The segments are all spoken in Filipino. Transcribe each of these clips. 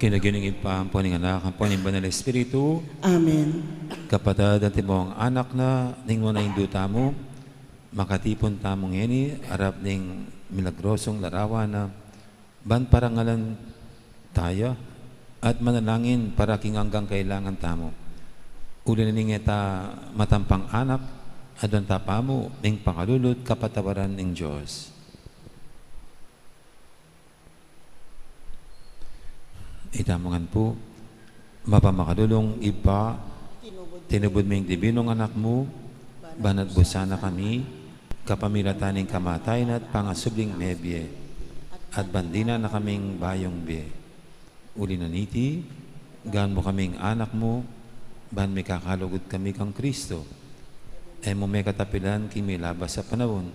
Kinagining ipampo ng anak, ang poning banal Espiritu. Amen. Kapatid, at mo ang anak na ning mo na induta mo, makatipon tamong ini, arap ning milagrosong larawan na ban parangalan tayo, at manalangin para king hanggang kailangan tamo. Uli na ning eta matampang anak, adon tapamo ning pakalulot kapatawaran ning Diyos. Itamangan po, mapamakadulong ipa, tinubod mo yung dibinong anak mo, banat busana kami, kapamilataning kamatay at pangasubling mebye, at bandina na kaming bayong be. Uli na niti, gaan mo kaming anak mo, ban may kakalugod kami kang Kristo, ay mo may katapilan kimi labas sa panahon,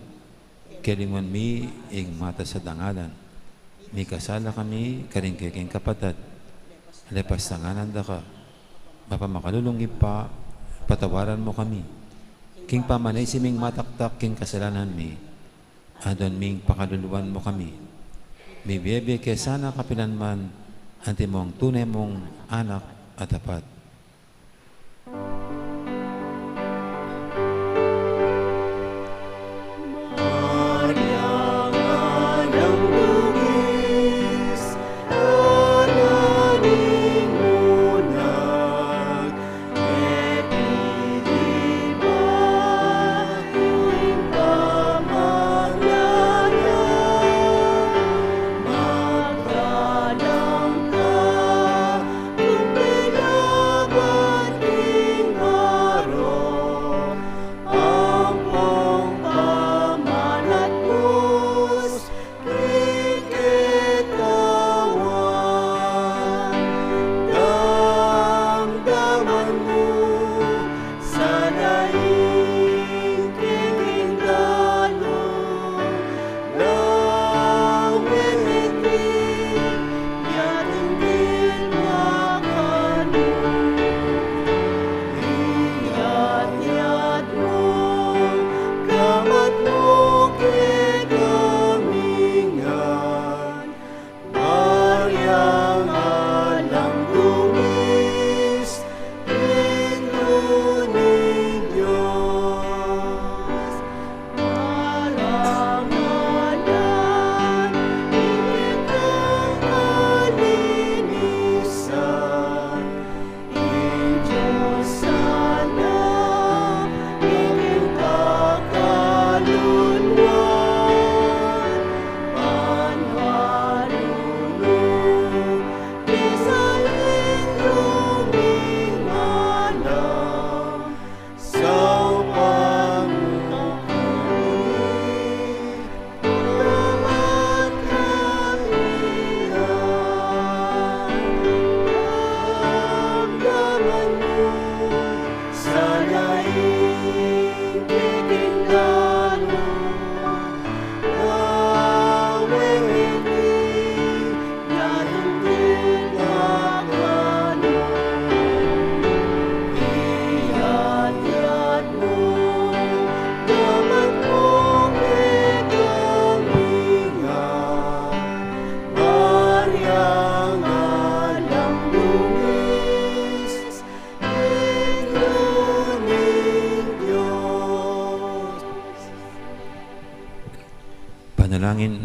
kelingon mi ing mata sa dangalan. May kasala kami, karingkiking kapatid. Lepas tanganan da ka. Mapamakalulong pa, patawaran mo kami. King pamanay siming mataktak king kasalanan mi. Adon ming pakaluluan mo kami. May biyebe kesana kapilanman, anti mong tunay mong anak at tapat. Magdalang ka, kung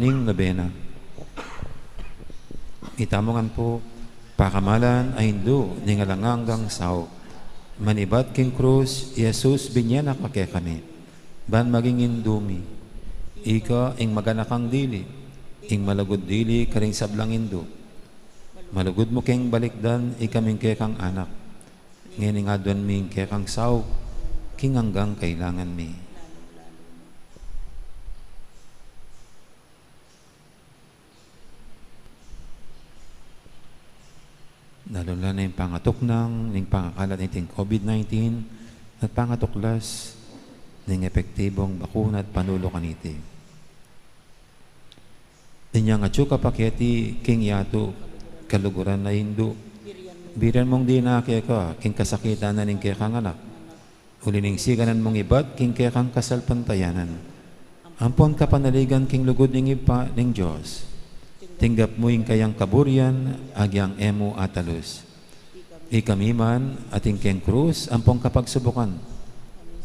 ning nobena. Itamongan po, pakamalan ay Hindu, ning alanganggang sao. Manibat king krus, Jesus binyana kake kami. Ban maging indumi. Ika ing maganakang dili, ing malagod dili karing sablang Hindu. Malugod mo keng balikdan, ikaming kekang anak. Ngayon nga doon ming kekang sao, king hanggang kailangan mi. Nalula na yung pangatok ning pangakalat ng COVID-19 at pangatuklas ng epektibong bakuna at panulo kaniti. Inyang atsuka paketi king yato kaluguran na Hindu. Biran mong di na ka, king kasakitan na ning kekang anak. Ulining siganan mong ibat, king kekang kasalpantayanan. Ampon ka panaligan king lugod ning ipa ning Diyos. Tinggap mo yung kayang kaburyan, agyang emo atalus. Ikamiman, ating keng krus, ampong kapagsubukan.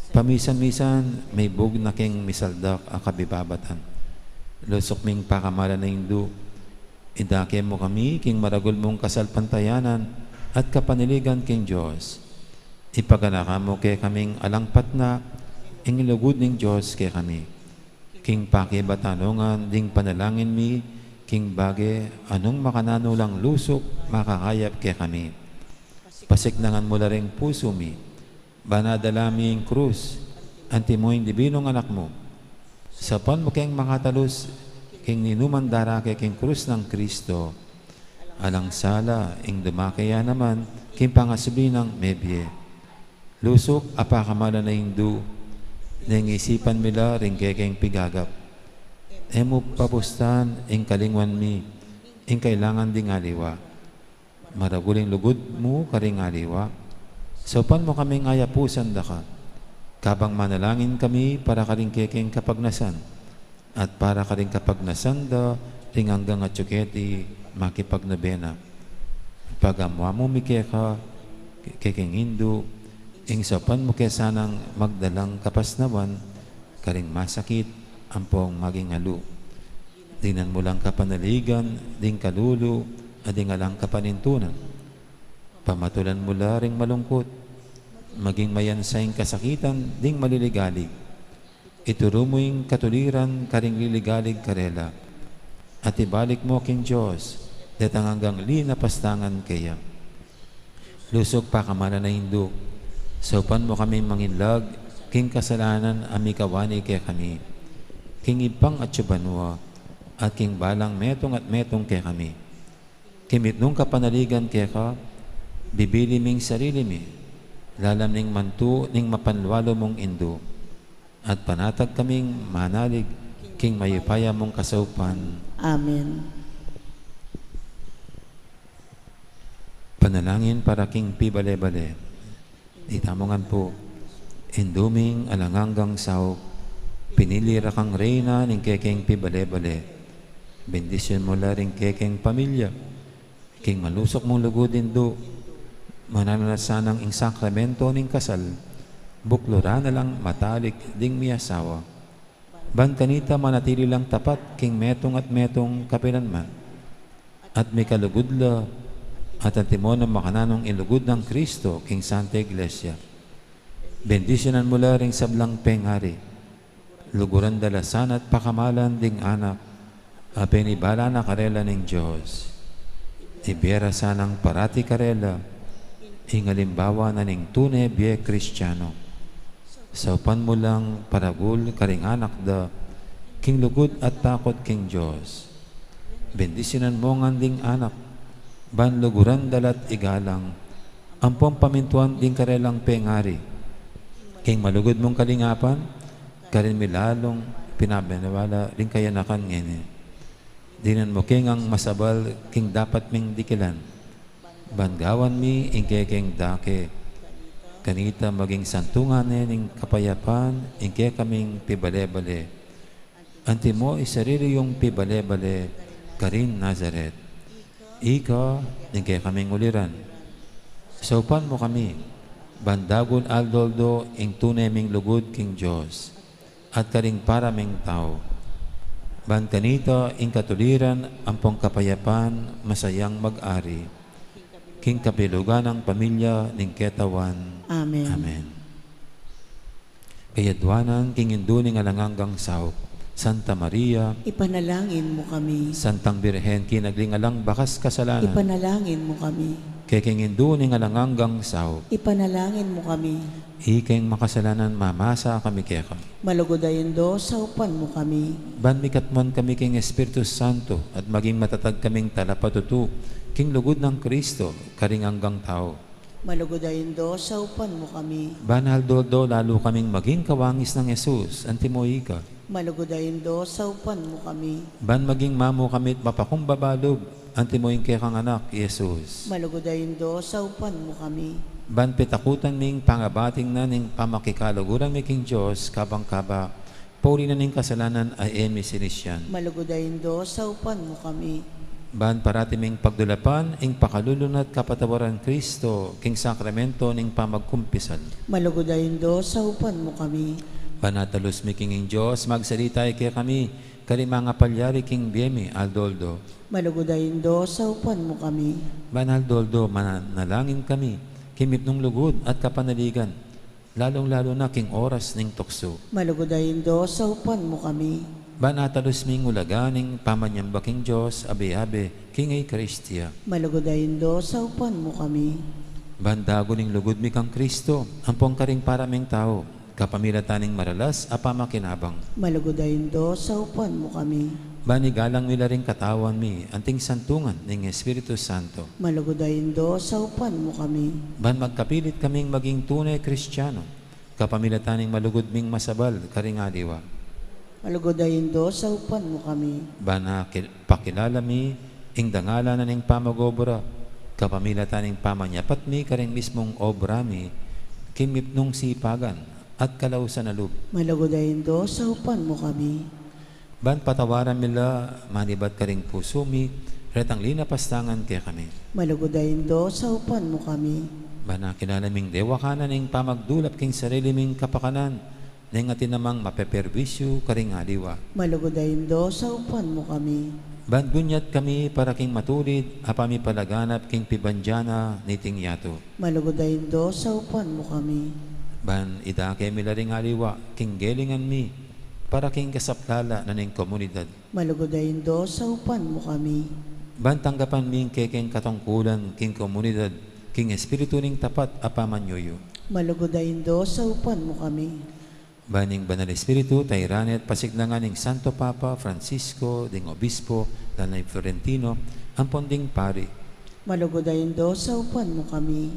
Pamisan-misan, may bug na keng misaldak akabibabatan. Lusok ming pakamalan na Hindu. Idake mo kami, king maragol mong kasalpantayanan, at kapaniligan king Diyos. Ipaganaka mo kay kaming alangpat na, ingilugod ning Diyos kay kami. King pakibatanungan, ding panalangin mi, king bage, anong makananulang lusok, makakayap kay kami. Pasiknangan mo na rin puso mi, banadalami ang krus, anti mo yung dibinong anak mo. Sapan mo keng makatalus, king ninuman darake king krus ng Kristo, alang sala, ing dumakaya naman, king pangasubli ng mebye. Lusok, apakamala na Hindu, nang isipan mila ring kekeng pigagap. Emo papustan, ing kalingwan mi, ing kailangan ding aliwa. Maraguling lugod mo karing aliwa. Sopan mo kaming ayapusan da ka. Kabang manalangin kami para karing kekeng kapagnasan. At para karing kapagnasan da, ring hanggang at tsuketi, makipagnabena. Pagamwa mo mi keka, kekeng Hindu, ing sopan mo kesanang magdalang kapasnawan, karing masakit, ampong maging alu. Dinan mo lang kapanaligan, ding kalulu, ading alang kapanintunan. Pamatulan mo ring malungkot, maging mayansayang kasakitan, ding maliligalig. Ituro mo yung katuliran, karing liligalig karela. At ibalik mo king Diyos, datang hanggang linapastangan kaya. Lusog pa kamala na Hindu, sopan mo kami manginlag, king kasalanan amikawani kaya kami. King ipang at subanwa, at king balang metong at metong kaya kami. Kimitnong kapanaligan kaya ka, bibili ming sarili mi, lalam ning mantu ning mapanwalo mong Hindu, at panatag kaming manalig, king mayupaya mong kasaupan. Amen. Panalangin para king pibale-bale. Itamongan po, Hinduming alanganggang sao, pinili ra kang reyna ning kekeng pibale-bale. Bendisyon mo la ring kekeng pamilya. King malusok mong lugudin do. Mananalasanang ing sakramento ning kasal. Buklura na lang matalik ding miyasawa. Ban kanita manatili lang tapat king metong at metong kapilanman. At may kalugudla at antimon ng makananong ilugod ng Kristo king Santa Iglesia. Bendisyonan mo la ring sablang penghari. Luguran dalasan at pakamalan ding anak, apenibala na karela ng Diyos. Ibera sanang parati karela, ingalimbawa na ning tunay biye Kristiyano. Saupan mo lang paragul karing anak da, king lugod at takot king Diyos. Bendisyonan mo nga ding anak, ban luguran dalat igalang, ampong pamintuan ding karelang pengari. King malugod mong kalingapan, karin milalong pinabenawala rin kaya nakan ngene. Dinan mo king ang masabal king dapat ming dikilan. Bangawan mi ingke king dake. Kanita maging santungan ning kapayapan ingke kaming pibale-bale. Anti mo isarili yung pibale-bale karin Nazaret. Ika ingke kaming uliran. Saupan mo kami. Bandagon aldoldo ing tunay ming lugod king Diyos. At karing para ming tao. Ban kanita, ing katuliran, ampong kapayapan, masayang mag-ari. King kapilugan ng pamilya, ning ketawan. Amen. Amen. Kayadwanan, king induning alanganggang saop. Santa Maria, Ipanalangin mo kami. Santang Birhen, kinaglingalang bakas kasalanan. Ipanalangin mo kami. Kay king induning alanganggang saop. Ipanalangin mo kami. Ikeng makasalanan, mamasa kami keka. Malugodayon do, saupan mo kami. Ban mikatman kami king Espiritu Santo at maging matatag kaming talapatutu, king lugod ng Kristo, karinganggang tao. Malugodayon do, saupan mo kami. Banal do lalo kaming maging kawangis ng Jesus, antimoy ka. Malugodayon do, saupan mo kami. Ban maging mamo kamit mapakumbabalog, antimoy kekang anak, Jesus. Malugodayon do, saupan mo kami. Ban pitakutan ming pangabating na ning pamakikalaguran mi king Diyos, kabang-kaba, pauli na ning kasalanan ay emi sinisyan. Malugodayon do, saupan mo kami. Ban parati ming pagdulapan, ing pakalulunat kapatawaran Kristo, king sakramento ning pamagkumpisal. Malugodayon do, saupan mo kami. Banatalos mi king Diyos, magsalita kay kami, kalimanga palyari king Biemi, Aldoldo. Malugodayon do, saupan mo kami. Ban Aldoldo, manalangin kami, kimit nung lugod at kapanaligan, lalong-lalo na king oras ning tukso. Malugodayon do, saupan mo kami. Banatalos ming ulaganing pamanyamba king Diyos, abe-abe, king ay Kristia. Malugodayon do, saupan mo kami. Bandago ning lugod mi kang Kristo, ampong karing paraming tao, kapamilataning maralas, apamakinabang. Malugodayon do, saupan mo kami. Banigalang mila ring katawan mi, anting santungan ning Espiritu Santo. Malugodayon do, saupan mo kami. Ban magkapilit kaming maging tunay Kristiyano, kapamilataning malugod ming masabal, karingaliwa. Malugodayon do, saupan mo kami. Ban pakilala mi, ing dangala na ning pamagobra, kapamilataning pamanyapat mi, karing mismong obra mi, kimip nung sipagan, at kalausan na loob. Malugodayon do, saupan mo kami. Ban patawaran mila, manibat karing puso mi, retang linapastangan kaya kami. Malugodayon do, saupan mo kami. Ban nakilala ming dewa kanan ing pamagdulap king sarili ming kapakanan, ning atin namang mapeperwisyo karing aliwa. Malugodayon do, saupan mo kami. Ban gunyat kami para king matulid, apami palaganap king pibanjana, niting yato. Malugodayon do, saupan mo kami. Ban idake mila ring aliwa, king gelingan mi, para king kasaplala na ning komunidad. Malugodayon do, saupan mo kami. Ban tanggapan ming kekeng katungkulan, king komunidad, king espiritu ning tapat, apamanyoyo. Malugodayon do, saupan mo kami. Baning Banal Espiritu, Tayranet, pasiglangan ning Santo Papa Francisco, ding Obispo, Danay Florentino, ampon ding pari. Malugodayon do, saupan mo kami.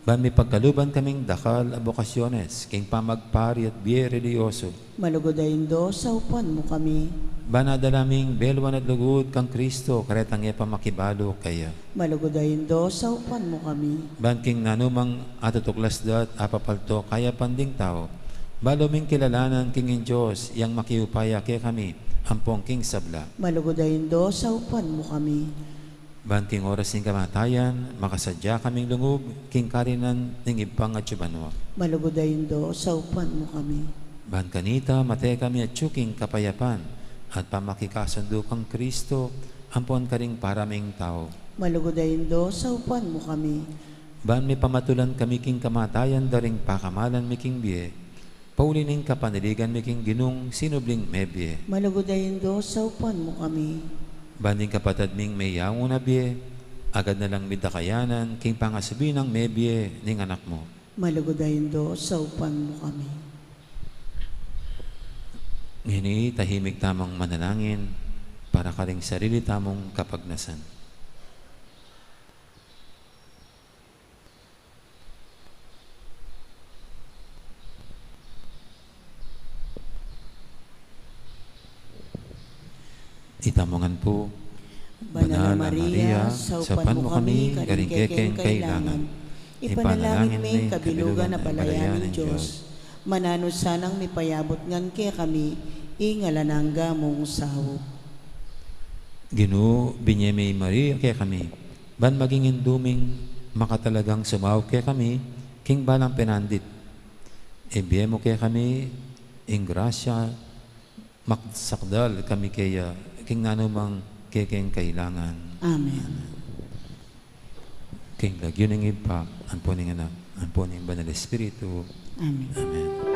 Ban may pagkaluban kaming dakal abokasyones, king pamagpari at biye religyoso. Malugodayon do, saupan mo kami. Ban adalaming belwan at lugod kang Kristo, karetang pamakibalo kaya. Malugodayon do, saupan mo kami. Ban king nanumang atutuklasdat, apapalto, kaya panding tao. Baloming kilalanan king Diyos, yang makiupaya kaya kami, ampong king sabla. Malugodayon do, saupan mo kami. Ban king oras ng kamatayan, makasadya kaming lungog, king karinan ning ibang at yubanwa. Malugodayon do, saupan mo kami. Ban kanita, matay kami at tsuking kapayapan, at pamakikasundo kang Kristo, ampon karing paraming tao. Malugodayon do, saupan mo kami. Ban may pamatulan kami king kamatayan, daring pakamalan mi king biye, paulining kapaniligan mi king ginung sinubling mebye. Malugodayon do, saupan mo kami. Banding kapatid ming may yango na biye, agad na lang midakayanan, king pangasubi ng mebye ning anak mo. Malugodayon do, saupan mo kami. Ngini tahimik tamang manalangin, para karing sarili tamong kapagnasan. Itamongan po, Banal na Maria, saupan mo kami, karingkekeng kailangan. Ipanalangin may kabilugan na palayan ng Diyos. Manano sanang mipayabot ngan kaya kami, ingalanangga mong sawo. Ginoo, binyemay Maria kaya kami, ban maging induming makatalagang sumaw kaya kami, king balang penandit. Ibiye mo kaya kami, ing grasya, maksakdal kami kaya king nanumang kekeng kailangan. Amen. King lagyo ng ipa, ang po ng anak, ang po ng banal Espiritu. Amen. Amen.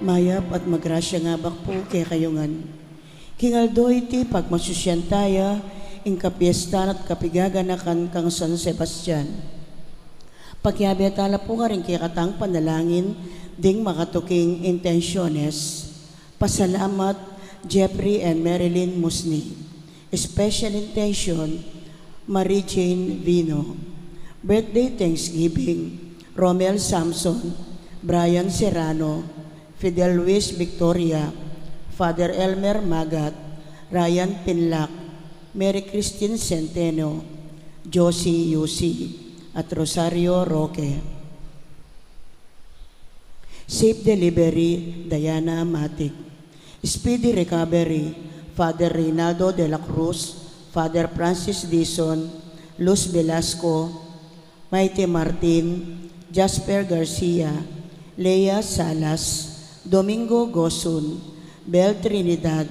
Mayap at magrasya nga bakpo kay kayungan. Kingaldo iti pagmasusyantaya, ing kapiestan at kapigaganakan kang San Sebastian. Pagyabi at ala po ka rin kay katang panalangin, ding makatuking intensyones. Pasalamat Jeffrey and Marilyn Musni. Special intention, Marie Jane Vino. Birthday Thanksgiving, Romel Samson, Brian Serrano, Fidel Luis Victoria, Father Elmer Magat, Ryan Pinlac, Mary Christine Centeno, Josie Yusi, at Rosario Roque. Safe Delivery, Diana Matic. Speedy Recovery, Father Reynaldo de la Cruz, Father Francis Dizon, Luz Velasco, Maite Martin, Jasper Garcia, Lea Salas, Domingo Gosun, Bel Trinidad,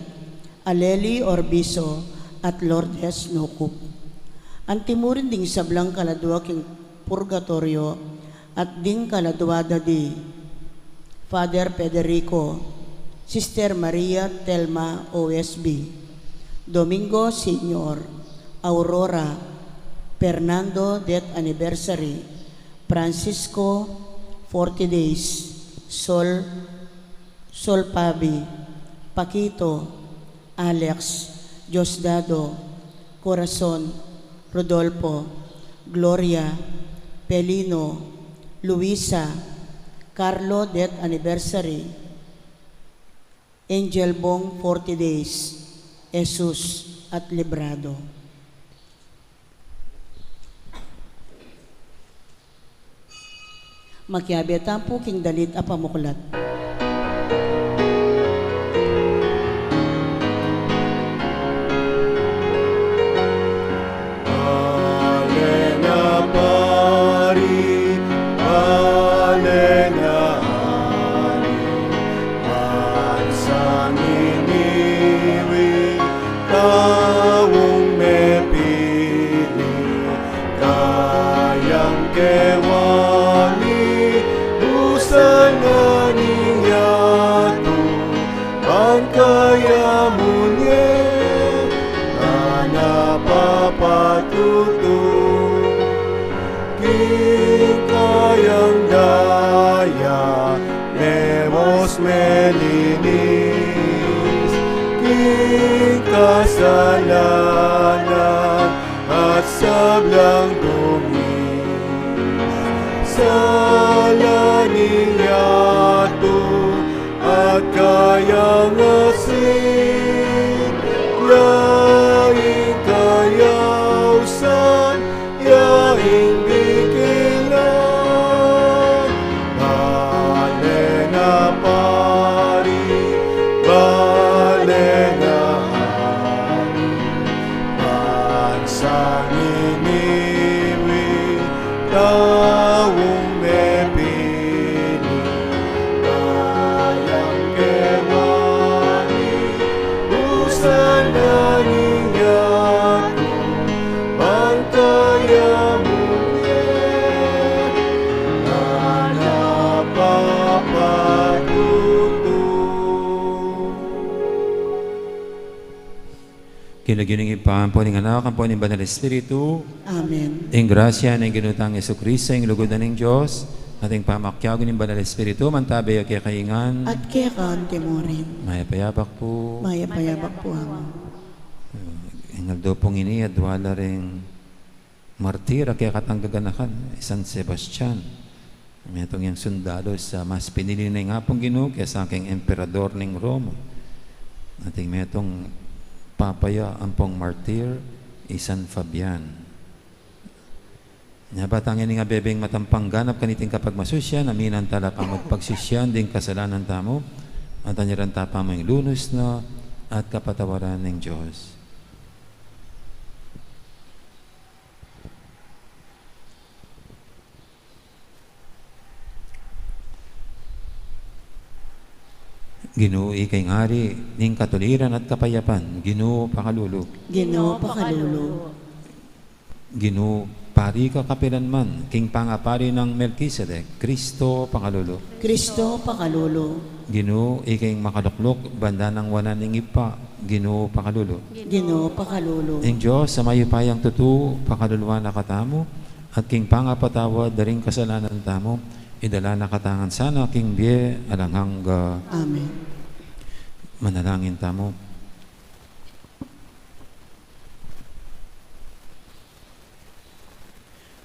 Aleli Orbiso, at Lourdes Nocup. Antimurin ding sablang kaladwa king purgatorio at ding kaladwada di Father Federico, Sister Maria Telma OSB, Domingo Senior, Aurora, Fernando Death Anniversary, Francisco 40 Days, Sol Pabi, Paquito, Alex, Diosdado, Corazon, Rodolfo, Gloria, Pelino, Luisa, Carlo Death Anniversary, Angel Bong 40 Days, Jesus at Librado. Makiabetan po king dalit a pamuklat. God. Pangkayamunye na napapatuto, kikayang daya lemos melinis, kikasalanan at sablang dumi, salaning yato at kayang asin, yaing kayausan, yaing bikilan, bale na pari, bale na hari, bansang iniwi, taong mepili, bayang kewani, usan langing yato, pangkayamunye na napapatuto. Kinagining ipaan po ng anak, ang po ng Banal Espiritu, Amen. ang grasya ng ginutang Yesu Cristo, ang lugod na ng Diyos, ating pamakyago ng Banal Espiritu, mantabi at kakaingan, At kaya kaan timorin, mayapayabak po, mayapayabak po ang ingaldo pong ini, adwala ring martir, kaya katanggaganakan, San Sebastian. Itong yung sundalo sa mas pinili na nga pong Ginoo kaya sa aking emperador ng Roma. Ating metong papaya ang pong martir, San Fabian. Nabatangin nga bebeng matampang ganap kaniting kapag masusyan, aminan tala ka magpagsisyan ding kasalanan tamo, at anyaran tapa mo yung lunos na at kapatawaran ng Diyos. Ginoo ikay ngari ning katuliran at kapayapan, Ginoo pakalulog. Ginoo pakalulo. Ginoo pari ka kapilanman, king pangapari ng Melkisedek, Kristo pakalulog. Kristo pakalulo. Ginoo ikay makaluklok, banda ng wanan ng ipa, Ginoo pakalulog. Ginoo pakalulo. Ang Diyos sa mayupayang tutu, pakaluluwa na katamo, at king pangapatawad daring kasalanan tamo, idala na katangan sana king biye alanghang Amen. manalangin tamo.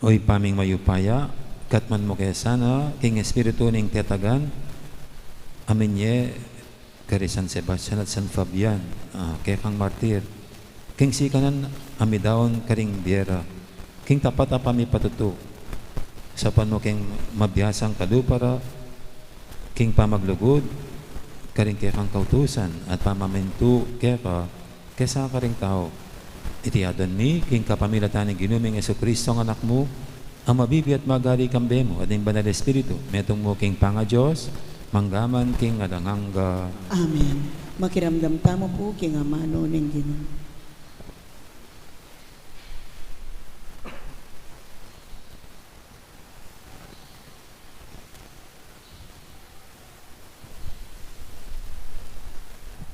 Oy paming mayupaya, katman mo kaya sana, king Espiritu ning tetagan, amin ye, kari San Sebastian at San Fabian, kaya kang martir, king sikanan, amidaon karing biera, king tapat apami patutu, sapan mo king mabiyasang kadupara, king pamaglugod, karing kaya kang kautusan, at pamamintu kaya ka, kesa karing tao, itiadan mi, king kapamilatan ni ginuming Yesu Kristo ang anak mo, ang mabibi at magali kambe mo, at ang Banal Espiritu, metong mo king panga Diyos, manggaman king adangangga. Amen. Makiramdam tamo po king amano ng Ginoo.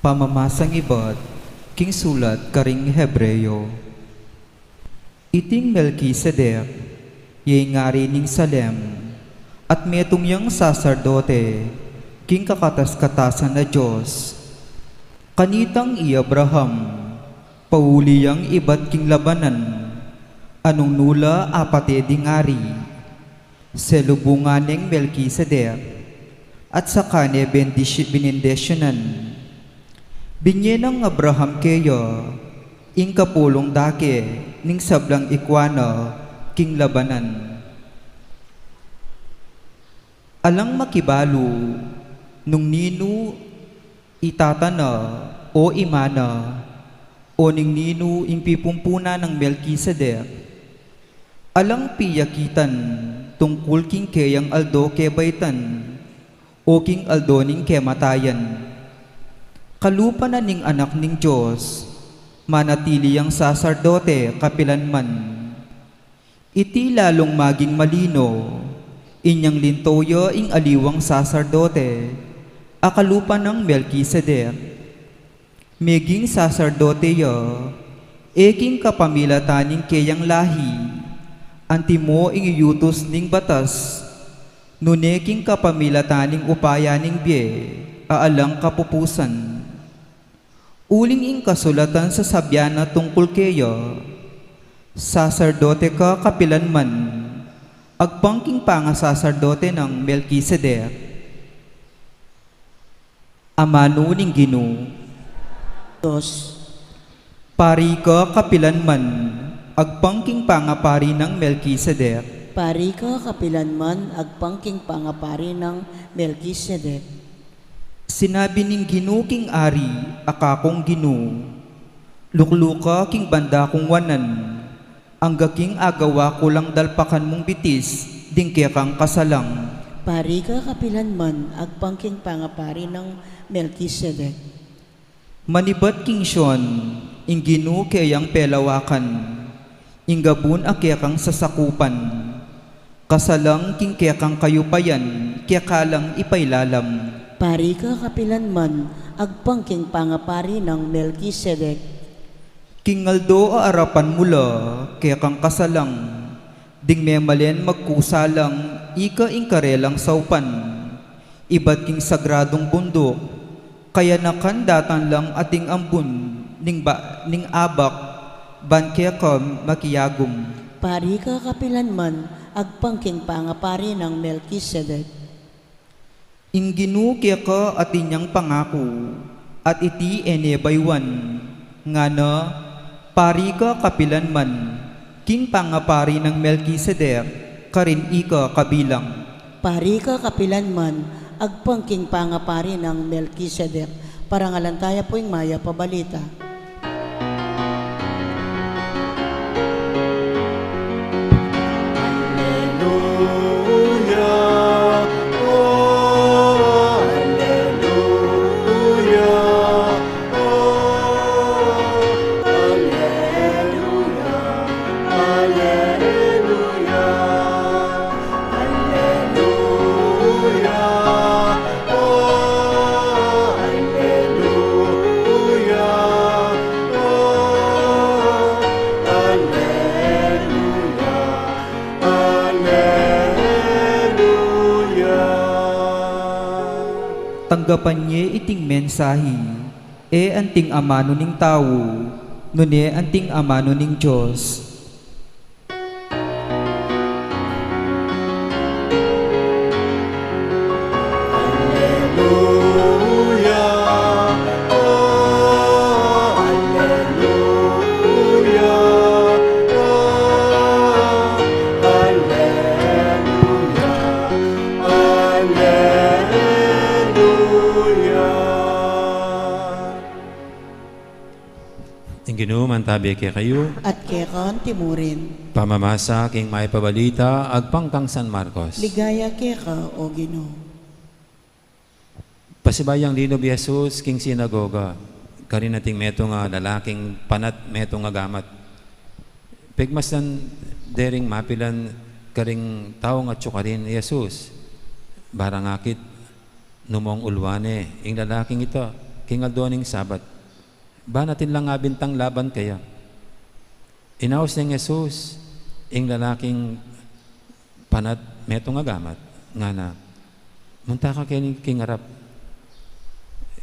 Pamamasang ibad, king sulat karing Hebreyo. Iting Melkisedek, yay ngari ning Salem, at metong yang saserdote, king kakatas-katasan na Diyos. Kanitang i Abraham, pauli yang ibat king labanan, anong nula apate di ngari, selubungan ng Melkisedek, at sa kane binindesyonan. Binye ng Abraham keyo, ing kapulong dake, ning sablang ikwana, king labanan. Alang makibalu, nung ninu itatana o imana, o ning ninu impipumpuna ng Melkisedek. Alang piyakitan, tungkol king keyang aldo kebaitan, o king aldo ning kematayan. Kalupa na ning anak ning Diyos, manatili ang saserdote kapilanman. Iti lalong maging malino, inyang lintoyo ing aliwang saserdote, akalupa ng Melkisedek. Meging saserdoteya, eking kapamilataning kayang lahi, antimo ingiyutos ning batas, nuneking kapamilataning upayaning bie, aalang kapupusan. Uling ing kasulatan sa sabyana tungkol kaya, saserdote ka kapilanman, agpangking panga saserdote ng Melkisedek. Amano ning Ginoo, Diyos, pari ka kapilanman, agpangking pangapari ng Melkisedek. pari ka kapilanman, agpangking pangapari ng Melkisedek. Sinabi ning Ginoo king ari, akakong Ginoo, lukluka king banda kong wanan, angga king agawa ko lang dalpakan mong bitis, dingke kang kasalang. Pari ka kapilanman, agpangking pangapari ng Melkisedek. Manibat king Siyon, ing Ginoo kayang pelawakan, ing gabun akekang sasakupan, kasalang king kekang kayupayan, kekalang ipailalam. Pari ka kapilanman, agpangking pangapari ng Melkisedek. Kingaldo a arapan mula, kekang kasalang, ding memalen magkusalang, ika ing karelang saupan, iba't king sagradong bundok, kaya nakan datan lang ating ambun, ning abak, ban keka makiyagum. Pari ka kapilanman, agpangking pangapari ng Melkisedek. Ing Ginoo keka at inyang pangako, at iti enebaywan, nga na, pari ka kapilanman, king pangapari ng Melkisedek, karin ika kabilang. Pari ka kapilanman, agpangking pangapari ng Melkisedek. Parangalan tayo po yung maya pabalita. Hallelujah, oh, hallelujah, oh, hallelujah, hallelujah, hallelujah, oh, hallelujah, oh, hallelujah. Tanggapan niya iting mensahe, anting amano ning tao, nune anting amano ning Diyos. Hallelujah, oh, hallelujah, oh, hallelujah, hallelujah. Ing Ginoo mantabi kay kayo, At kekan timurin, pamamasa king may pabalita, agpangkang San Marcos. ligaya keka o Ginoo. Pasibayang lino bi Jesus king sinagoga, karin nating meto nga lalaking panat meto nga gamat. Pigmasan dering mapilan karing tao nga tsukarin Jesus. Barangakit numong ulwane, ing lalaking ito, king aldoning sabat. Ba natin lang nga bintang laban kaya? Inaos ng Jesus, ing lalaking panat meto nga gamat, nga na, munta ka king arap,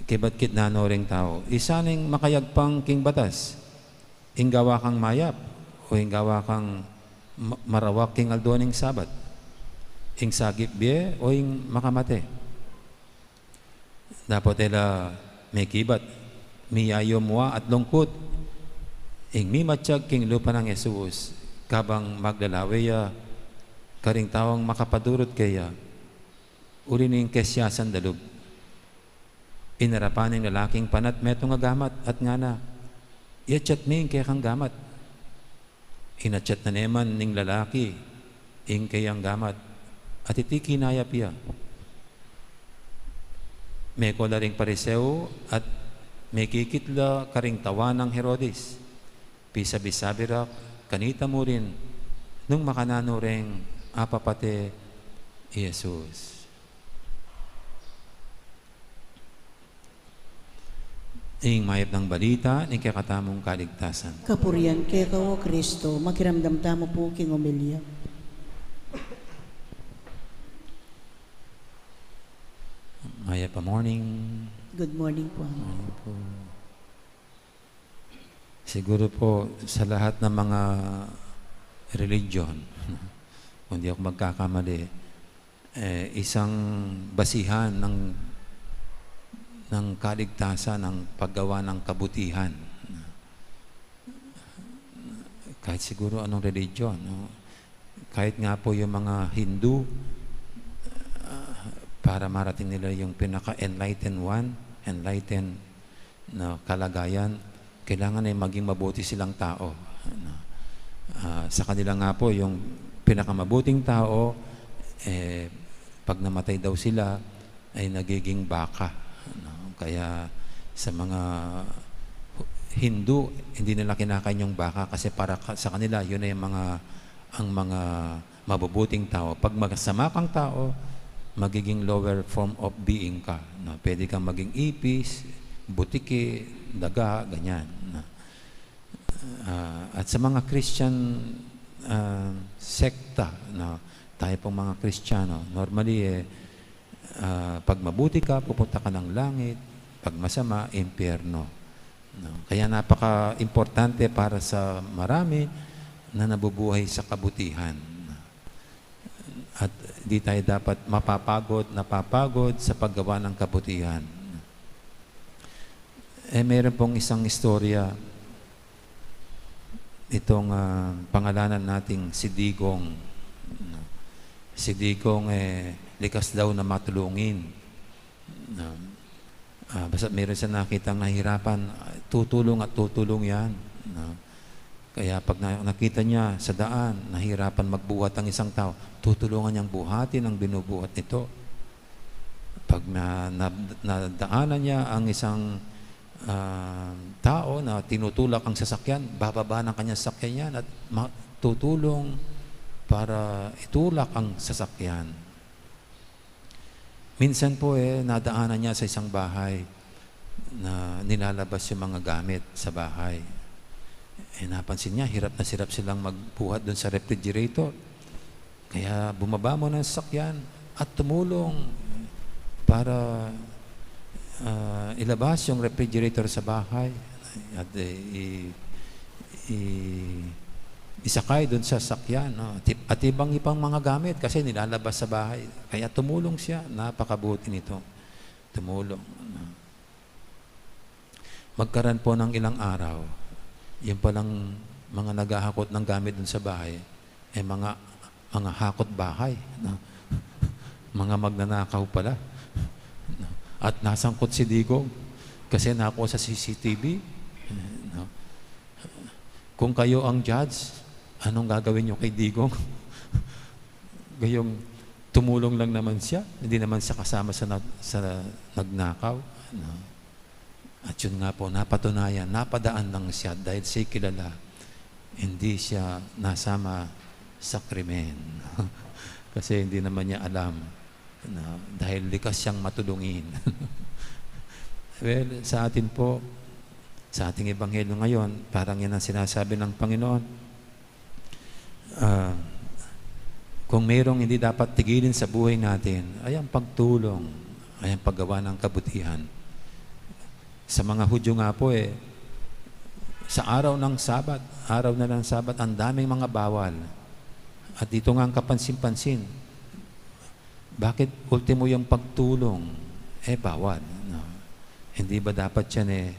kibatkit na noring tao, isaning makayagpang king batas, ing gawa kang mayap, o ing gawa kang marawak king aldoning sabat, ing sagip biye, o ing makamate. Dapat ila may kibat, miyayo mua at lungkot, ing mimatsyag king lupa ng Jesus, kabang magdalaweya, karing tawang makapadurot kaya, uli ning kesyasan dalub. Inarapan ng lalaking panat meto nga gamat at nga na iachat ning kaya kang gamat. Inachat na neman ning lalaki ing kayang gamat at iti kinayap iya. May kola ring pariseo at may kikitla karing tawa ng Herodes. Pisabisabirak kanita mo rin nung makanano ring apapate Jesus. ing mayap ng balita, ing kakatamong kaligtasan. Kapurian kay kao Kristo, makiramdam tamo po king umilia. Mayap pa morning. Good morning po. Morning po. Siguro po sa lahat ng mga religion, kung di ako magkakamali, isang basihan ng kaligtasan, ng paggawa ng kabutihan. Kahit siguro anong religion, no? Kahit nga po yung mga Hindu, para marating nila yung pinaka-enlightened one, enlightened na kalagayan, kailangan ay maging mabuti silang tao. Sa kanila nga po, yung pinakamabuting tao, pag namatay daw sila, ay nagiging baka. Kaya sa mga Hindu, hindi nila kinakain yung baka kasi para sa kanila, yun ay ang mga mabubuting tao. Pag masama kang tao, magiging lower form of being ka. No? Pwede kang maging ipis, butiki, daga, ganyan. No? At sa mga Christian sekta, no? Tayo pong mga Kristiyano, normally pag mabuti ka, pupunta ka ng langit, pag masama, impyerno. No? Kaya napaka-importante para sa marami na nabubuhay sa kabutihan. At di tayo dapat napapagod sa paggawa ng kabutihan. Meron pong isang istorya, itong pangalanan nating si Digong. Si Digong likas daw na matulungin. Basta meron siya nakitang nahirapan, tutulong at tutulong yan. Kaya pag nakita niya sa daan, nahirapan magbuhat ang isang tao, tutulungan niyang buhatin ang binubuhat nito. Pag nadaanan niya ang isang tao na tinutulak ang sasakyan, bababa ng kanyang sasakyan yan at tutulong para itulak ang sasakyan. Minsan po nadaanan niya sa isang bahay na nilalabas yung mga gamit sa bahay. Napansin niya, hirap na sirap silang magbuhat doon sa refrigerator. Kaya bumaba mo ng sasakyan at tumulong para ilabas yung refrigerator sa bahay at isakay doon sa sasakyan. No? At ibang mga gamit kasi nilalabas sa bahay. Kaya tumulong siya. Napakabuti nito. Tumulong. Magkaroon po ng ilang araw, yung palang mga naghahakot ng gamit dun sa bahay, mga hakot bahay. No? Mga magnanakaw pala. No? At nasangkot si Digong kasi nakuha sa CCTV. No? Kung kayo ang judge, anong gagawin nyo kay Digong? Gayong tumulong lang naman siya, hindi naman siya kasama sa nagnakaw. No? At yun nga po, napatunayan, napadaan lang siya dahil siya kilala, hindi siya nasama sa krimen. Kasi hindi naman niya alam na dahil likas siyang matulungin. Well, sa atin po, sa ating ebanghelyo ngayon, parang yan ang sinasabi ng Panginoon. Kung mayroong hindi dapat tigilin sa buhay natin, ay ang pagtulong, ay ang paggawa ng kabutihan. Sa mga Hudyo nga po sa araw ng Sabat, ang daming mga bawal. At dito nga ang kapansin-pansin, bakit ultimo yung pagtulong? Bawal. No? Hindi ba dapat yan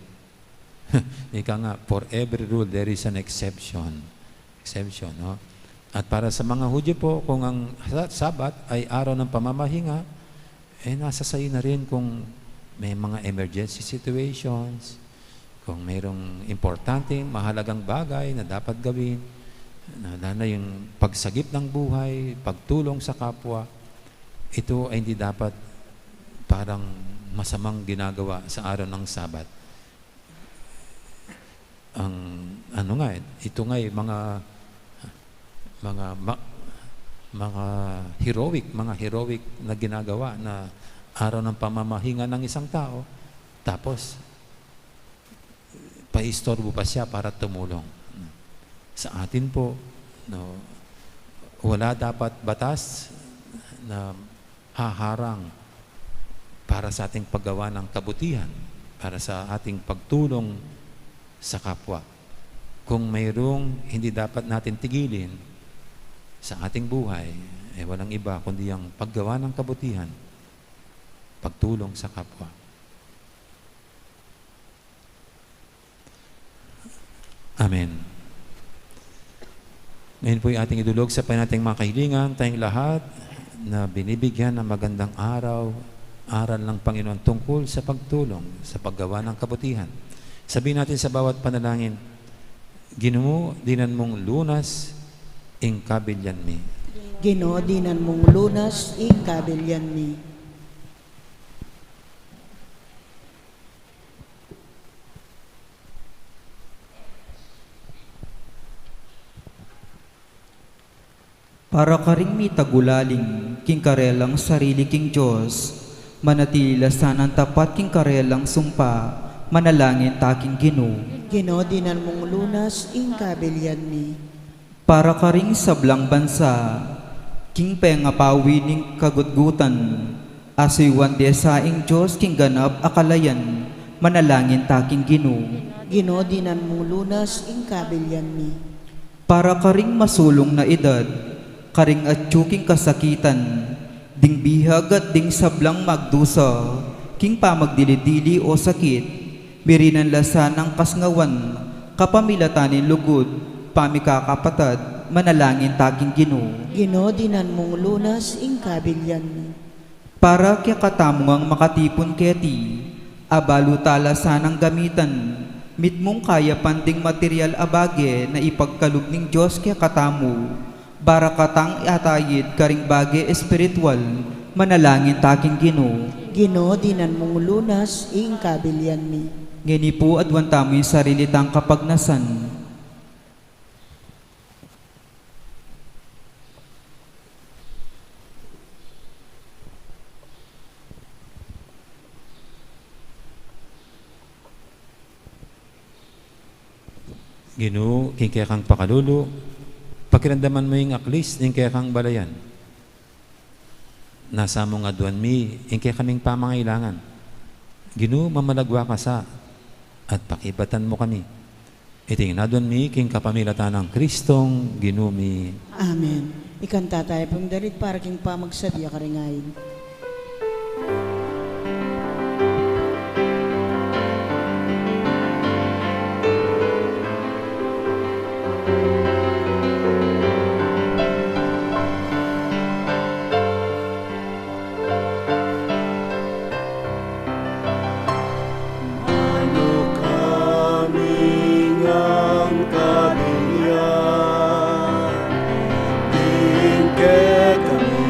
ika nga, for every rule there is an exception. Exception, no? At para sa mga Hudyo po, kung ang Sabat ay araw ng pamamahinga, nasa sayo na rin kung may mga emergency situations, kung mayroong importante, mahalagang bagay na dapat gawin, lalo yung pagsagip ng buhay, pagtulong sa kapwa, ito ay hindi dapat parang masamang ginagawa sa araw ng Sabat. Ito nga mga heroic na ginagawa na araw ng pamamahinga ng isang tao, tapos paistorbo pa siya para tumulong. Sa atin po, no, wala dapat batas na haharang para sa ating paggawa ng kabutihan, para sa ating pagtulong sa kapwa. Kung mayroong hindi dapat natin tigilin sa ating buhay, walang iba kundi ang paggawa ng kabutihan, pagtulong sa kapwa. Amen. Ngayon po yung ating idulog sa panating mga kahilingan, tayong lahat na binibigyan ng magandang araw, aral ng Panginoon tungkol sa pagtulong, sa paggawa ng kabutihan. Sabihin natin sa bawat panalangin, Ginoo, dinan mong lunas, ing kabilyan mi. Ginoo, dinan mong lunas, ikabilyan mi. Para karing mi tagulaling, king karelang sarili king Diyos, manatili sanang tapat king karelang sumpa, manalangin taking Ginoo. Ginoo, dinan mong lunas, ikabilyan mi. Para karing sablang bansa, king pengapawi ning kagutgutan, asaywan desaing Diyos king ganap akalayan, manalangin taking Ginoo. Ginoo, dinan mong lunas, ikabilyan mi. Para karing masulong na edad, karing atsuking kasakitan, ding bihag at ding sablang magdusa, king pamagdili-dili o sakit, mirinan lasan ng kasngawan, kapamilatanin lugod, pamikakapatad, manalangin taking Ginoo. Ginoo, dinan mong lunas, ikabilyan mi. Para kaya katamungang makatipon keti, abalo tala sanang gamitan, mitmong kaya panding material abage na ipagkalog ning Diyos kaya katamu, barakatang atayid karing bage espiritual, manalangin taking Ginoo. Ginoo, dinan mong lunas, ikabilyan mi. Ngini po adwan tamo yung sarili tang kapagnasan. Ginoo, king kaya kang pakalulu, pakiramdaman mo yung aklis, ing kaya kang balayan. Nasa mo nga duwan mi, ing kaya kaming pamangailangan. Ginoo, mamalagwa ka sa, at pakibatan mo kami. Iting na duwan mi, king kapamilatan ng Kristong ginumi. Amen. Ikanta tayo pong darit para king pamagsadya karingayin. Ano kaming ang kabilyan, tingke kami,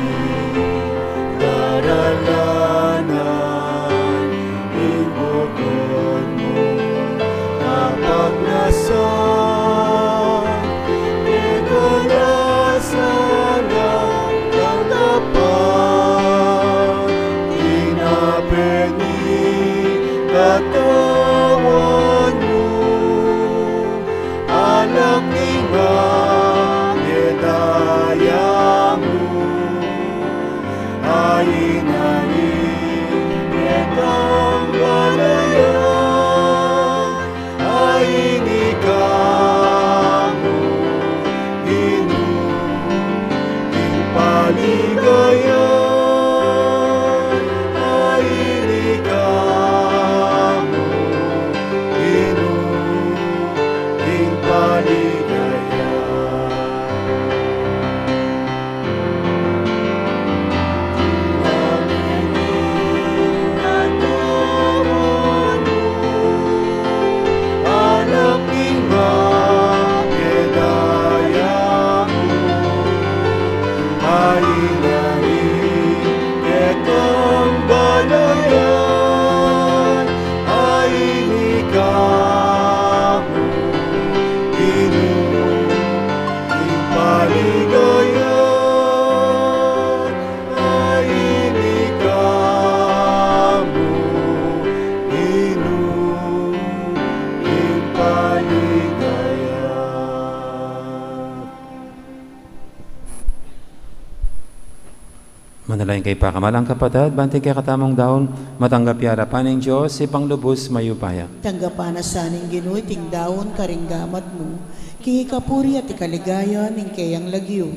Nalain kay pakamalang kapatid, banti kay katamong daon, matanggap yarapan ng Diyos, ipang lubos mayupaya. Tanggapana sa ning Ginoo ting daon karinggamat mo, king ikapuri at ikaligaya ning kayang lagyo,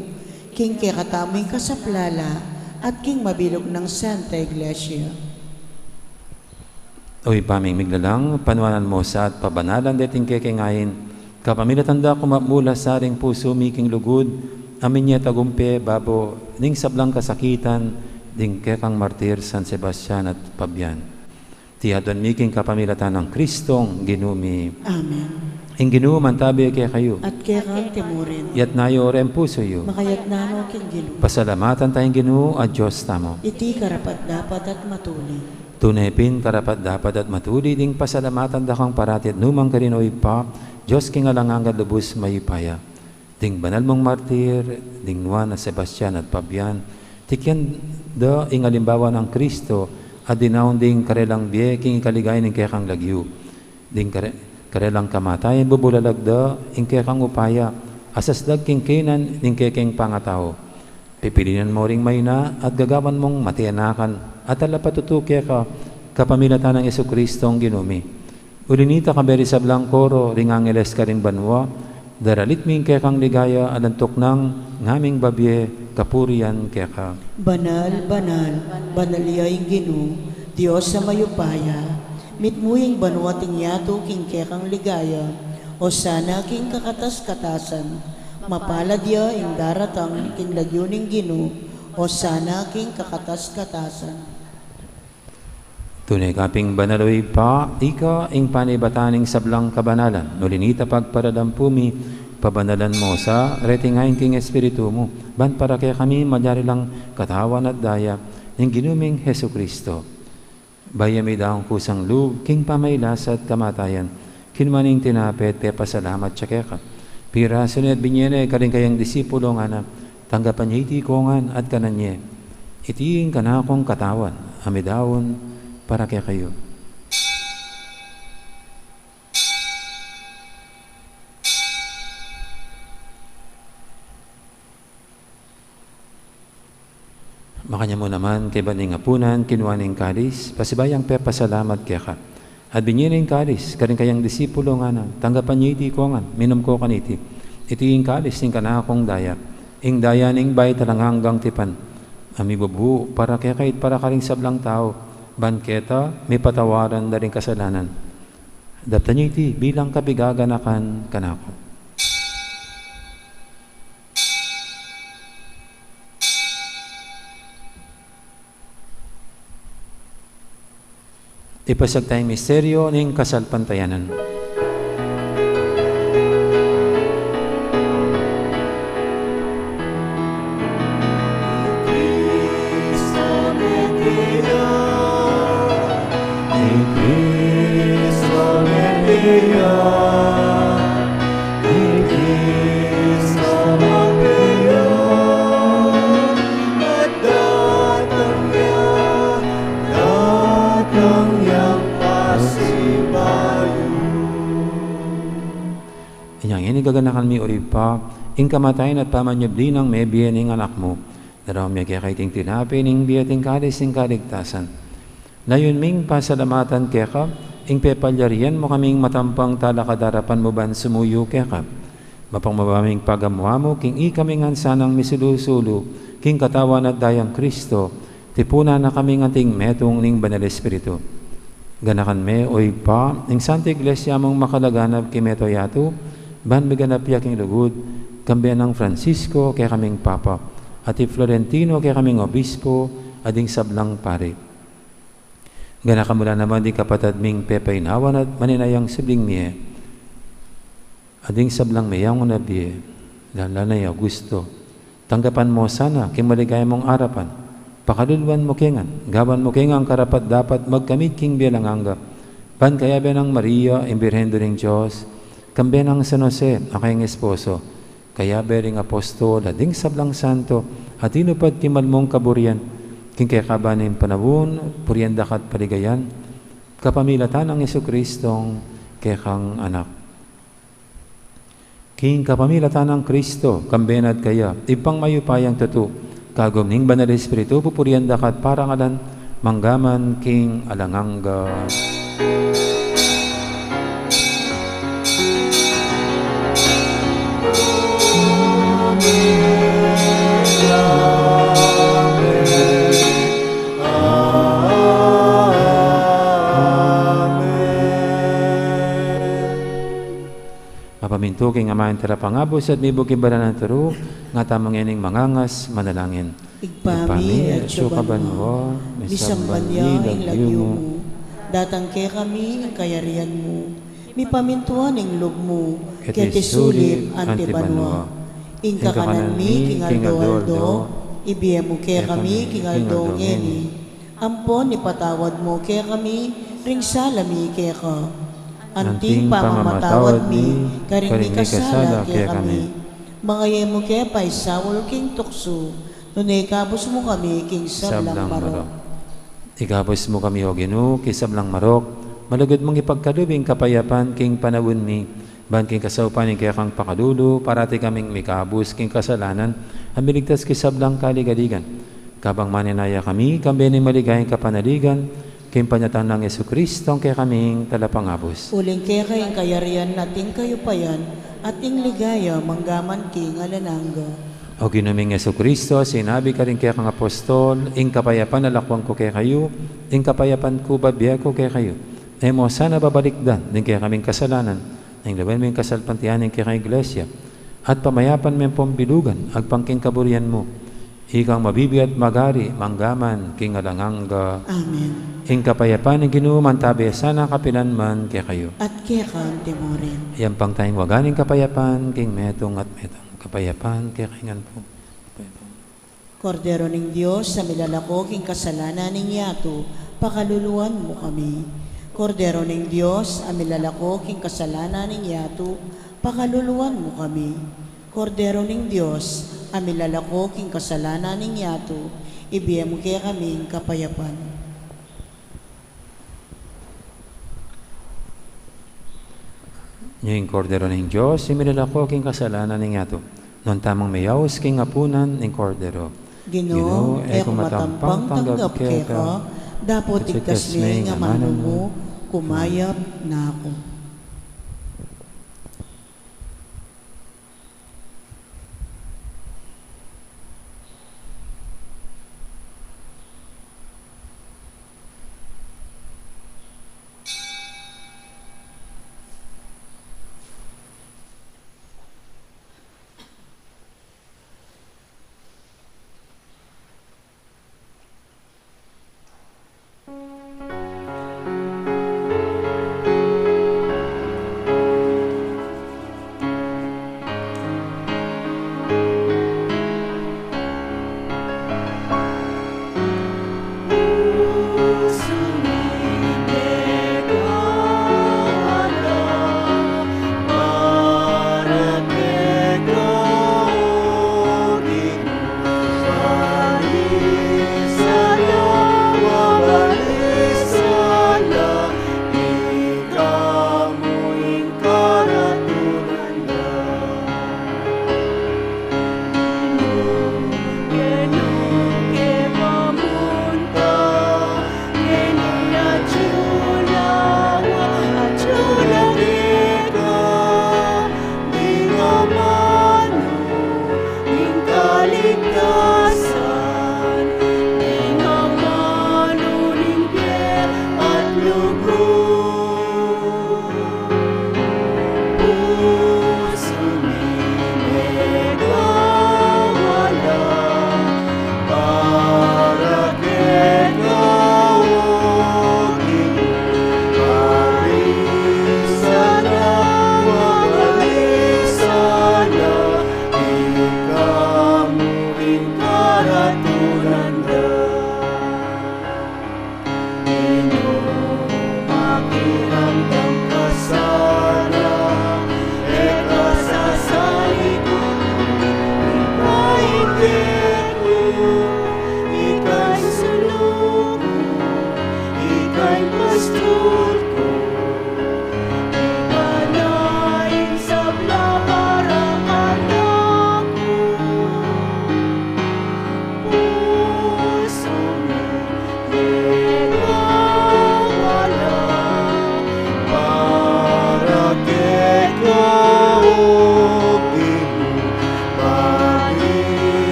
king kay kataming kasaplala, at king mabilog ng Santa Iglesia. Uy paming miglalang, panuanan mo sa at pabanalan deting kekengayin, kapamilatanda kumapmula sa ring puso miking lugod, amin niya tagumpe, babo, ning sablang kasakitan, ding kekang martir San Sebastian at Pabian. Tiyadon miking kapamilatan ng Kristong ginumi. Amen. Ing Ginoo mantabi kay kayo, At kaya kang timurin, yat nayo rin puso yo. makayat nano king Ginoo. Pasalamatan tayong Ginoo at Diyos tamo. Iti karapat dapat at matuli. Tunepin karapat dapat at matuli ding pasalamatan dakang paratit numang karinoy pa, Diyos king alangang lubos mayipaya. Ding banal mong martir, ding Juan at Sebastian at Pabian, tikyan da ing alimbawa ng Kristo at dinaon ding karelang biye king ikaligay ng kekang lagyu. Ding karelang kamatayan bubulalag da ing kekang upaya, asasdag king kinan ning kekeng pangatao. Pipilinan mo ring mayna at gagawan mong matianakan at alapatutukya ka kapamilatan ng Jesukristong ginumi. Ulinita ka beri sa Blancoro, ring angeles ka ring banwa, daralit ming kekang ligaya alantok ng ngaming babye kapurian keka. Banal, banal, banaliyay Ginoo, Diyos sa mayupaya, mitmuying banwating yato king kekang ligaya, o sana king kakatas-katasan, mapalad ya ing daratang king lagyuning Ginoo, o sana king kakatas-katasan. Tunay kaping banaloy pa, ika ing panibataning sablang kabanalan, nulinita pagparadampumi, pabanalan mo sa retingayin king espiritu mo, ban para kaya kami madyari lang katawan at daya, ng ginuming Heso Kristo. Bayami daong kusang lug, king pamaylas at kamatayan, kinmaning tinapet, pe pasalamat tsakeka. Pira sunod binyene, karing kayang disipulo nga na, tanggapan niya iti kongan at kananye, itiing kanakong katawan, amidawon, para kaya kayo. Makanya mo naman kay baning apunan, kinuwaning kalis, pasibayang pasalamat kaya ka. At binyining kalis, karing kayang disipulo nga na, tanggapan niyo iti kongan, minom ko kaniti. Itiing kalis, ing kanakong daya, ing daya ning bay talang hanggang tipan. Amibubu, para kaya kahit para karing sablang tao, banketa, may patawaran na rin kasalanan. Dapta niyo iti bilang kabigaganakan kanako. Ipasag tayong misteryo ng kasalpantayanan. Inyang gaganakan mi uri pa, ing kamatayan at pamanyabli ng may biya ning anak mo, daraw miya kaya kaiting tinapi ning biya ting kalis ning kaligtasan. Layon ming pasalamatan kaya ka, ing pepalyarian mo kaming matampang talakadarapan mo ban sumuyo kaya ka. Mapangmabaming pagamuha mo, king ikaming ansanang misulusulo, king katawan at dayang Kristo, tipuna na kaming ating metong ning banal espiritu. Ganakan me, oy pa, ing Santa Iglesia mong makalaganap kimeto yato, ban miganap yaking lugod, kambiyan ng Francisco kaya kaming Papa, at Florentino kaya kaming Obispo, ading sablang pare. Gana kamula naman di kapatad ming pepainawan at maninayang sibling miye, ading sablang mayang unabiye, lalay Augusto, tanggapan mo sana kimaligay mong arapan, pakalulwan mo kengan, gawan mo kengan karapat dapat magkamit king bilang angga, ban kaya ng Maria, imbirhendo ng Diyos, kambe ng San Jose, aking esposo, kaya bering apostol, ading sablang santo, at inupad kimal mong kaburian, king kaya kabanin panawon, purian dakat paligayan, kapamilatan ng Jesukristong kekang anak. King kapamilatan ng Kristo, kambenad kaya, ipang mayupayang tatu, kagom ning Banal Espiritu, pupurian dakat parangalan, manggaman king alangangga. Mapaminto king amahan tira pangabos at mibog ibaran ng turo, nga tamang yaning mangangas, manalangin. Igpami at syukaban syukaban mo, mo, bisamban niya ang lagyo mo, datang ke kami ang kayarian mo, mipamintuan ang loob mo, Ket sulit isulip antibanwa. Inka kanan mi, king aldo, ibiyem mo ke kami, king aldo ngeni, ampon ipatawad mo ke kami, ring salami ke ka. Anting pamamatawad mi, karing mi kasala ke kami. Mga yemo ke pa'y sawol king tukso, nunay kabos mo kami king sablang marok. Ikabos mo kami o Ginoo, kisablang marok, malagod mong ipagkalubing kapayapan king panawon mi, ban king kasaupanin kaya kang pakadulo, parati kaming mikabos king kasalanan, ang biligtas kisablang kaligaligan. Kabang maninaya kami, kambi ni maligayang kapanaligan, king panyatan ng Jesucristo, kaya kaming talapangabos. Uling kaya kayang kayarian nating kayo payan, ating ligaya manggaman king alanangga. O ginuming Jesucristo, sinabi ka rin kaya kang apostol, ing kapayapan alakwang ko kaya kayo, ing kapayapan ko babiya ko kaya kayo. E mo sana babalikdan, din kaya kaming kasalanan, ing laban mo yung kasalpantianin kaya kang iglesia, at pamayapan mo yung pambilugan, agpangking kaburian mo, ikang mabibiyat magari, manggaman, king alangangga. Amen. Ing kapayapan ng Ginoo mantabi sana kapilan man kaya kayo. At kaya kang timorin. Yan pang tayong waganing kapayapan, king metong at metong. Kapayapan, kaya kaingan po. Kapayapan. Kordero ng Diyos, sa milalako king kasalanan ng yato, pakaluluan mo kami. Kordero ng Diyos, sa milalako king kasalanan ng yato, pakaluluan mo kami. Kordero ng Diyos, sa milalako king kasalanan ng yato, ibiyem mo kaya kaming kapayapan. Yung kordero ng Diyos, iminalako king kasalanan ng yato. Non tamang mayaws king apunan ng kordero. Ginoo, eko matampang tanggap kaya ka, dapat igkas may nga mano mo, kumayap na ako.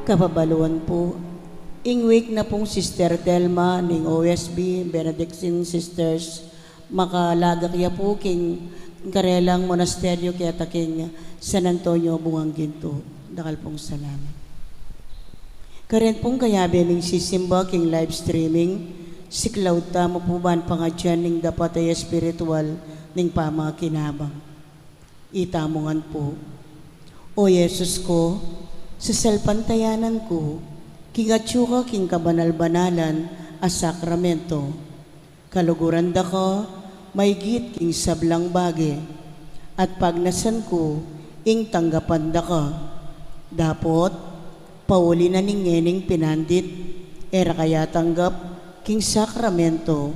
kapabaluan po. Ingwik na pong Sister Delma ning OSB, Benedictine Sisters, makalagakya po king karelang monasteryo kaya taking San Antonio Buanginto. Dakal pong salamat. Karen pong kayabi ning sisimba king live streaming, siklaw mo po ban pangadyan ning dapat ay espiritual ning pamakinabang. Itamongan po. O Yesus ko, sa salpantayanan ko, kingatsuka king kabanal-banalan a sakramento. Kaluguran da ko, may git king sablang bagi, at pagnasan ko, ing tanggapan da ka. Dapot, pauli na ningening pinandit, era kaya tanggap king sakramento.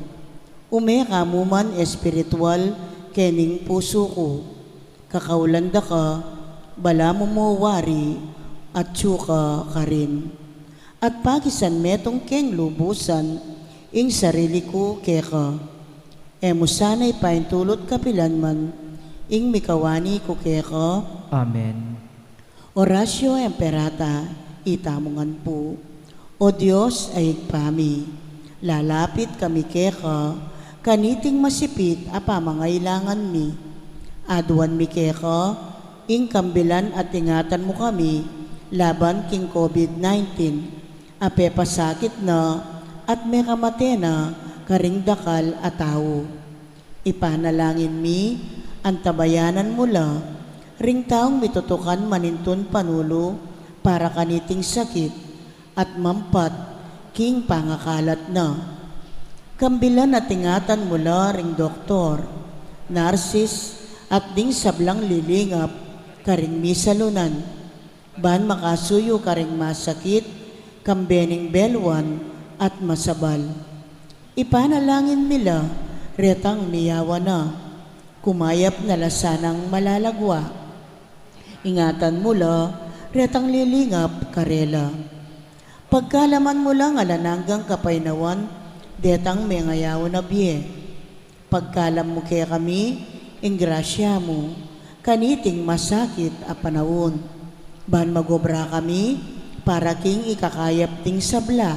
Umeka mo man espiritual kening puso ko. Kakaulan da ka, bala mo mo wari, at tsuka ka rin. At pagisan metong keng lubusan, ing sarili ko keka. Emo sana'y paintulot kapilan man, ing mikawani ko keka. Amen. Orasyo Emperata, itamongan po. O Diyos ay igpami, lalapit kami keka, kaniting masipit apa mangailangan mi. Aduan mi keka, ing kambilan at ingatan mo kami, laban king COVID-19, ape pasakit na at may kamate na karing dakal at tao. Ipanalangin mi, ang tabayanan mula, ring taong mitutukan manintun panulo, para kaniting sakit, at mampat, king pangakalat na. Kambilan at ingatan mula ring doktor, narsis, at ding sablang lilingap, karing misalunan, ban makasuyo karing masakit, kambening belwan at masabal. Ipanalangin nila, retang miyawa na, kumayap na lasanang malalagwa. Ingatan mula, retang lilingap karela. Pagkalaman mo lang alananggang kapainawan, detang may ngayaw na biye. Pagkalam mo kaya kami, ingrasya mo, kaniting masakit a panawon. Ban magobra kami, para king ikakayap ting sabla,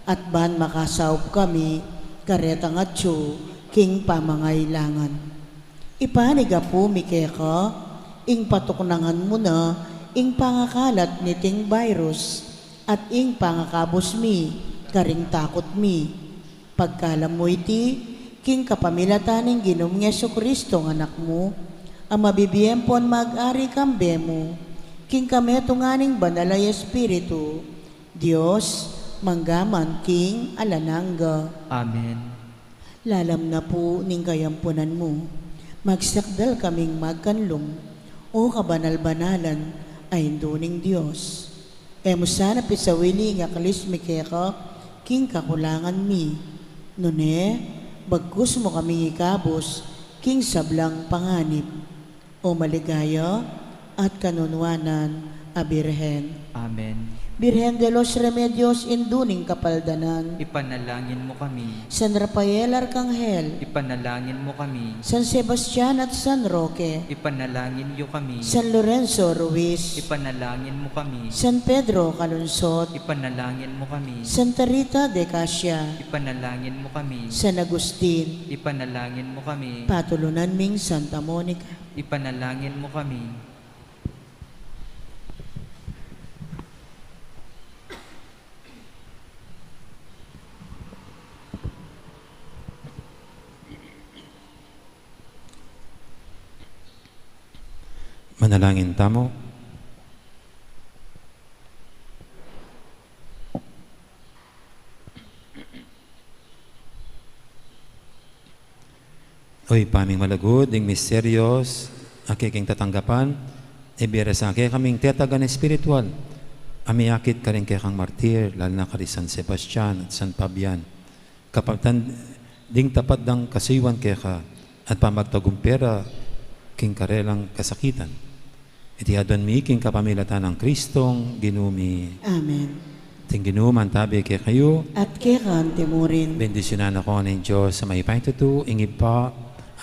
at ban makasaup kami, karetang atyo, king pamangailangan. Ipaniga po mikeka, ing patuknangan mo na, ing pangakalat ni ting virus, at ing pangakabos mi, karing takot mi. Pagkalam mo iti, king kapamilataning ginom ng Jesucristo ng anak mo, ang mabibiyempon mag-ari kambe mo, king kametunganing banalay espiritu, Diyos, manggaman king alanangga. Amen. Lalam na po ning kayampunan mo, magsakdal kaming magkanlong, o kabanal-banalan ay induning Diyos. Emo sana pisawili nga kalismikeka, king kakulangan mi, nune, bagkus mo kaming ikabos, king sablang panganib, o maligaya at kanunwanan a Birhen. Amen. Birhen de los Remedios, induning kapaldanan. Ipanalangin mo kami. San Rafael Arcangel, Ipanalangin mo kami. San Sebastian at San Roque, Ipanalangin niyo kami. San Lorenzo Ruiz, Ipanalangin mo kami. San Pedro Calunsot, Ipanalangin mo kami. Santa Rita de Casia, Ipanalangin mo kami. San Agustin, Ipanalangin mo kami. patulunan ming Santa Monica. Ipanalangin mo kami. Manalangin tamo. Oy, paming malagod, ding misteryos, akiking tatanggapan, ibira sa aki kaming tetagan espiritual. Amiakit ka rin kay kang martir, lalo na ka rin San Sebastian at San Fabian. Kapagtan, ding tapat ng kasiwan kay ka, at pamagtagumpera, king karelang kasakitan. Iti adon mi, king kapamilatan ng Kristong, ginumi. Amen. Ting ginuman tabi kay kayo, At kekan timurin, bendisyonan ako ng Diyos sa may paitutu, ingib pa,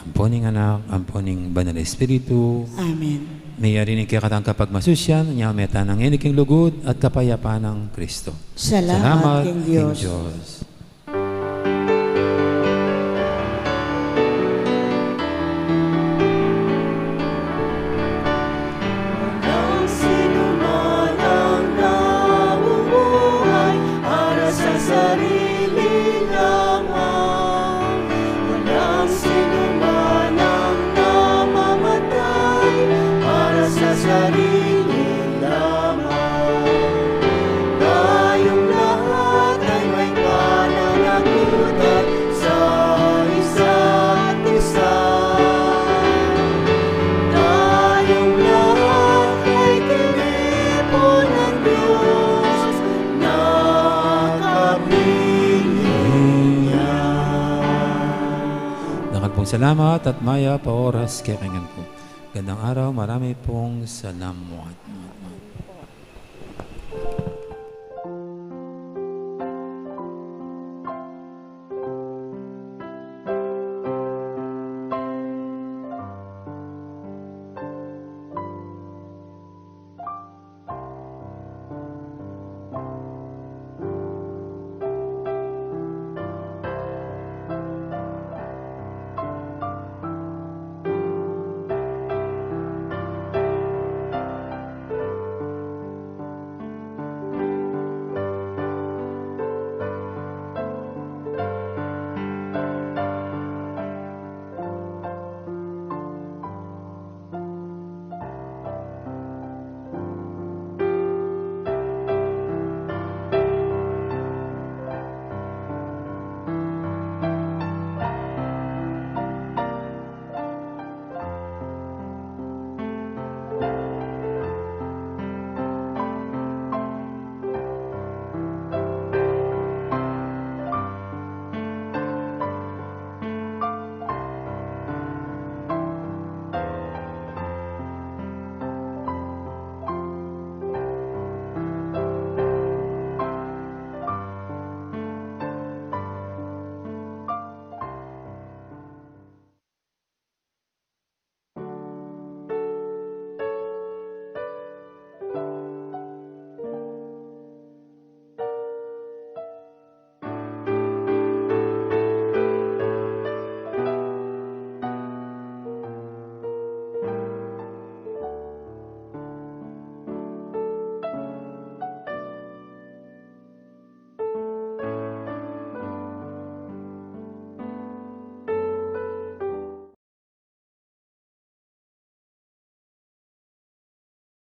amponing anak, amponing banal espiritu. Amen. mayari kaya katang kapag masusyan, niya meta ng iniking lugod at kapayapaan ng Kristo. Salamat king Diyos. Diyos. Walang sinuman ang namumuhay para sa sarili lamang. Walang sinuman ang namamatay para sa sarili lamang. Tayong lahat ay may pananagutan sa isa't isa. Tayong lahat ay tinipon ng Diyos na kapiling niya. Dakan pong salamat at maya pa oras kaya kanyan po. Gandang araw, marami pong salamat.